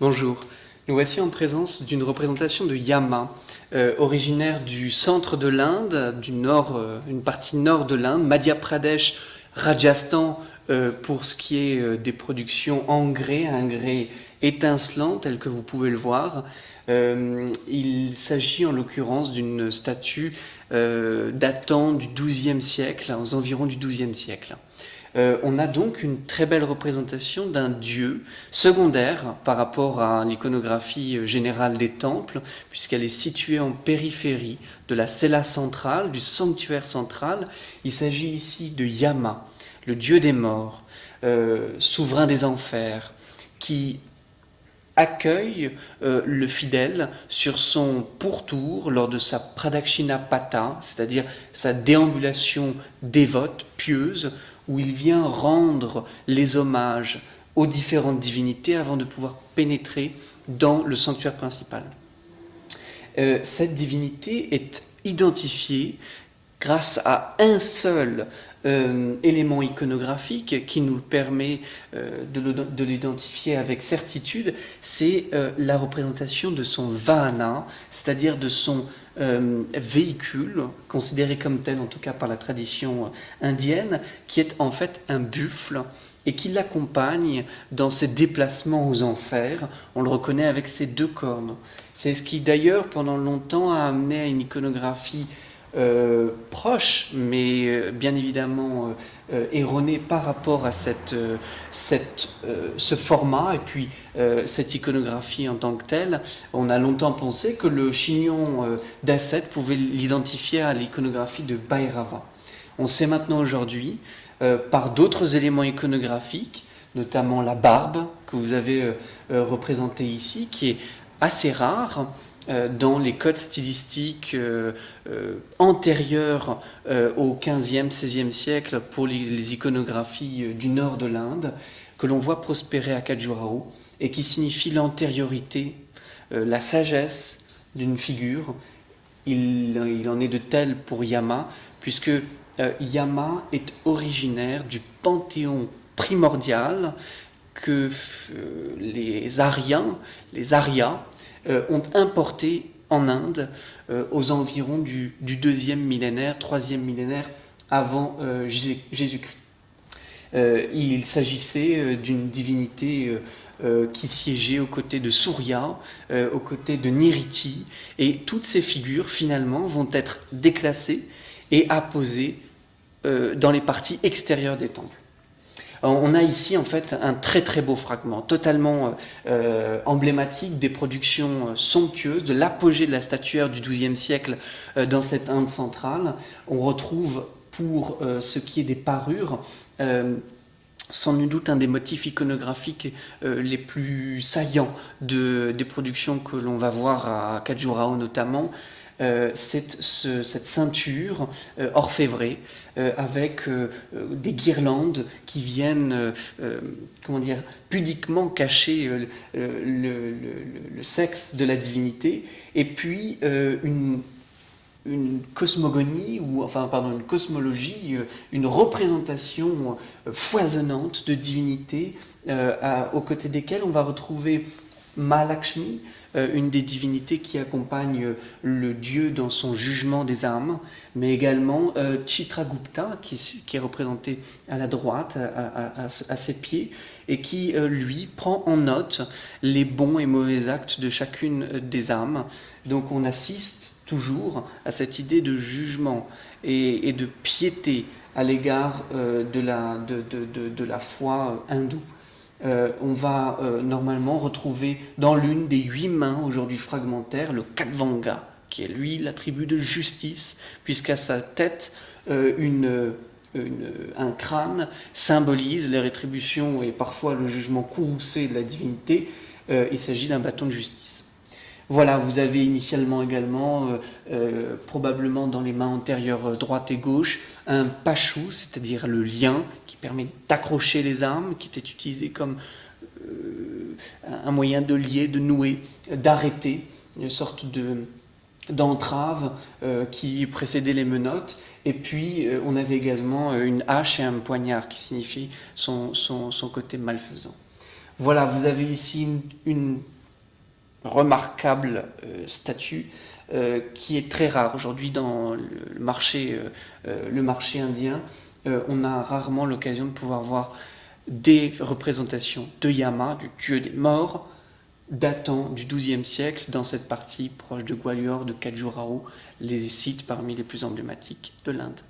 Bonjour, nous voici en présence d'une représentation de Yama, originaire du centre de l'Inde, du nord, une partie nord de l'Inde, Madhya Pradesh, Rajasthan, pour ce qui est des productions en grès, un grès étincelant tel que vous pouvez le voir. Il s'agit en l'occurrence d'une statue datant du XIIe siècle, aux environs du XIIe siècle. On a donc une très belle représentation d'un dieu secondaire par rapport à l'iconographie générale des temples, puisqu'elle est située en périphérie de la cella centrale, du sanctuaire central. Il s'agit ici de Yama, le dieu des morts, souverain des enfers, qui accueille le fidèle sur son pourtour lors de sa pradakshina pata, c'est-à-dire sa déambulation dévote, pieuse, où il vient rendre les hommages aux différentes divinités avant de pouvoir pénétrer dans le sanctuaire principal. Cette divinité est identifiée grâce à un seul élément iconographique qui nous permet de l'identifier avec certitude, c'est la représentation de son vahana, c'est-à-dire de son véhicule, considéré comme tel en tout cas par la tradition indienne, qui est en fait un buffle et qui l'accompagne dans ses déplacements aux enfers. On le reconnaît avec ses deux cornes. C'est ce qui d'ailleurs pendant longtemps a amené à une iconographie proche, mais bien évidemment erronée par rapport à ce format et puis cette iconographie en tant que telle. On a longtemps pensé que le chignon d'Asset pouvait l'identifier à l'iconographie de Bhairava. On sait maintenant aujourd'hui, par d'autres éléments iconographiques, notamment la barbe que vous avez représentée ici, qui est assez rare, dans les codes stylistiques antérieurs au XVe, XVIe siècle pour les iconographies du nord de l'Inde, que l'on voit prospérer à Khajuraho et qui signifie l'antériorité, la sagesse d'une figure. Il en est de tel pour Yama, puisque Yama est originaire du panthéon primordial que les Aryens, les Aryas, ont importé en Inde aux environs du 2e millénaire, 3e millénaire avant Jésus-Christ. Il s'agissait d'une divinité qui siégeait aux côtés de Surya, aux côtés de Niriti, et toutes ces figures finalement vont être déclassées et apposées dans les parties extérieures des temples. On a ici en fait un très très beau fragment, totalement emblématique des productions somptueuses, de l'apogée de la statuaire du XIIe siècle dans cette Inde centrale. On retrouve pour ce qui est des parures, sans nul doute un des motifs iconographiques les plus saillants des productions que l'on va voir à Khajuraho notamment. Cette ceinture orfévrée avec des guirlandes qui viennent pudiquement cacher le sexe de la divinité, et puis une cosmogonie, une cosmologie, une représentation foisonnante de divinités aux côtés desquelles on va retrouver Mahalakshmi, une des divinités qui accompagne le dieu dans son jugement des âmes, mais également Chitragupta, qui est représenté à la droite, à ses pieds, et qui, lui, prend en note les bons et mauvais actes de chacune des âmes. Donc on assiste toujours à cette idée de jugement et de piété à l'égard de la foi hindoue. On va normalement retrouver dans l'une des 8 mains aujourd'hui fragmentaires le Khatvanga, qui est lui l'attribut de justice, puisqu'à sa tête un crâne symbolise les rétributions et parfois le jugement courroucé de la divinité. Il s'agit d'un bâton de justice. Voilà, vous avez initialement également, probablement dans les mains antérieures droite et gauche, un pachou, c'est-à-dire le lien qui permet d'accrocher les âmes, qui était utilisé comme un moyen de lier, de nouer, d'arrêter, une sorte d'entrave qui précédait les menottes. Et puis on avait également une hache et un poignard qui signifient son côté malfaisant. Voilà, vous avez ici une remarquable statue qui est très rare aujourd'hui dans le marché indien. On a rarement l'occasion de pouvoir voir des représentations de Yama, du dieu des morts, datant du XIIe siècle, dans cette partie proche de Gwalior, de Khajuraho, les sites parmi les plus emblématiques de l'Inde.